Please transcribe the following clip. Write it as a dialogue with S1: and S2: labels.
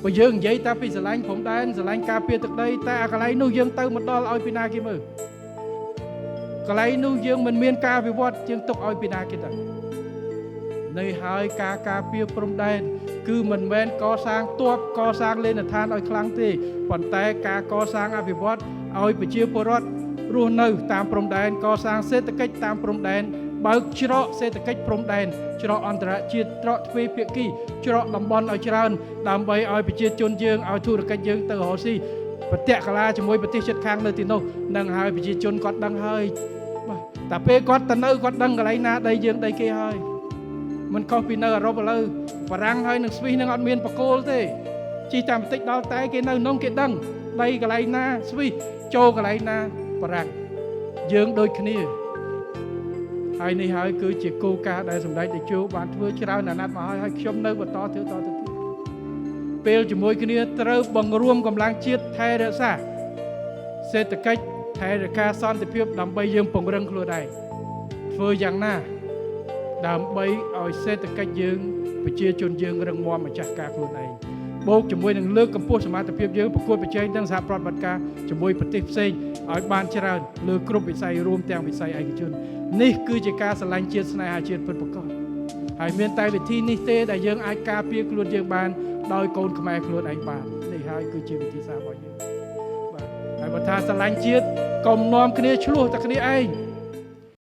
S1: បើយើងនិយាយតែពីស្រឡាញ់ព្រំដែនស្រឡាញ់ការពារទឹកដីតែអាកន្លែងនោះយើងទៅមិនដល់ឲ្យពីណាគេមើលកន្លែងនោះយើងមិនមានការវិវត្តយើងទុកឲ្យពីណាគេទៅនៅហើយការពារព្រំដែនគឺមិនមែនកសាងទ័ពកសាងលេនដ្ឋានឲ្យខ្លាំងទេប៉ុន្តែការកសាងអភិវឌ្ឍឲ្យប្រជាពលរដ្ឋរស់នៅតាមព្រំដែនកសាងសេដ្ឋកិច្ចតាមព្រំដែនបើកច្រកសេដ្ឋកិច្ចព្រំដែនច្រកអន្តរជាតិច្រកទ្វេភាគីច្រកតំបន់ឲ្យច្រើនដើម្បីឲ្យប្រជាជនយើងឲ្យធុរកិច្ចយើងទៅរកស៊ីប្រតិកលាជាមួយប្រទេសជិតខាងនៅទីនោះនឹងហើយប្រជាជនគាត់ដឹងហើយបាទតែពេលគាត់ទៅនៅគាត់ដឹងកន្លែងណាដីយើងដីគេហើយមិនខុសពីនៅអឺរ៉ុបឥឡូវបារាំងហើយនឹងស្វីសនឹងអត់មានបកគោលទេជិះតាមបន្តិចដល់តែគេនៅនោះគេដឹងដីកន្លែងណាស្វីសចូលកន្លែងណាបារាំងយើងដូចគ្នាហើយនេះហើយគឺជាគោលការណ៍ដែលសម្ដេចតេជោបានធ្វើច្រើនអាណត្តិមកហើយខ្ញុំនៅបន្តធ្វើតទៅទៀតពេលជាមួយគ្នាត្រូវបង្រួមកម្លាំងជាតិថែរក្សាសេដ្ឋកិច្ចថែរក្សាសន្តិភាពដើម្បីយើងពង្រឹងខ្លួនឯងធ្វើយ៉ាងណាដើម្បីឲ្យសេដ្ឋកិច្ចយើងប្រជាជនយើងរឹងមាំម្ចាស់ការខ្លួនឯងបូកជាមួយនឹងលើកកម្ពស់សមត្ថភាពយើងប្រកួតប្រជែងទាំងសហប្រតិបត្តិការជាមួយប្រទេសផ្សេងឲ្យបានច្រើនលើគ្រប់វិស័យរួមទាំងវិស័យឯកជននេះគឺជាការស្រឡាញ់ជាតិស្នេហាជាតិពិតប្រាកដហើយមានតែវិធីនេះទេដែលយើងអាចការពារខ្លួនយើងបានដោយកូនខ្មែរខ្លួនឯងបាននេះហើយគឺជាវិធីសាស្ត្ររបស់យើងបាទហើយបើថាស្រឡាញ់ជាតិកុំនាំគ្នាឆ្លោះតែគ្នាឯង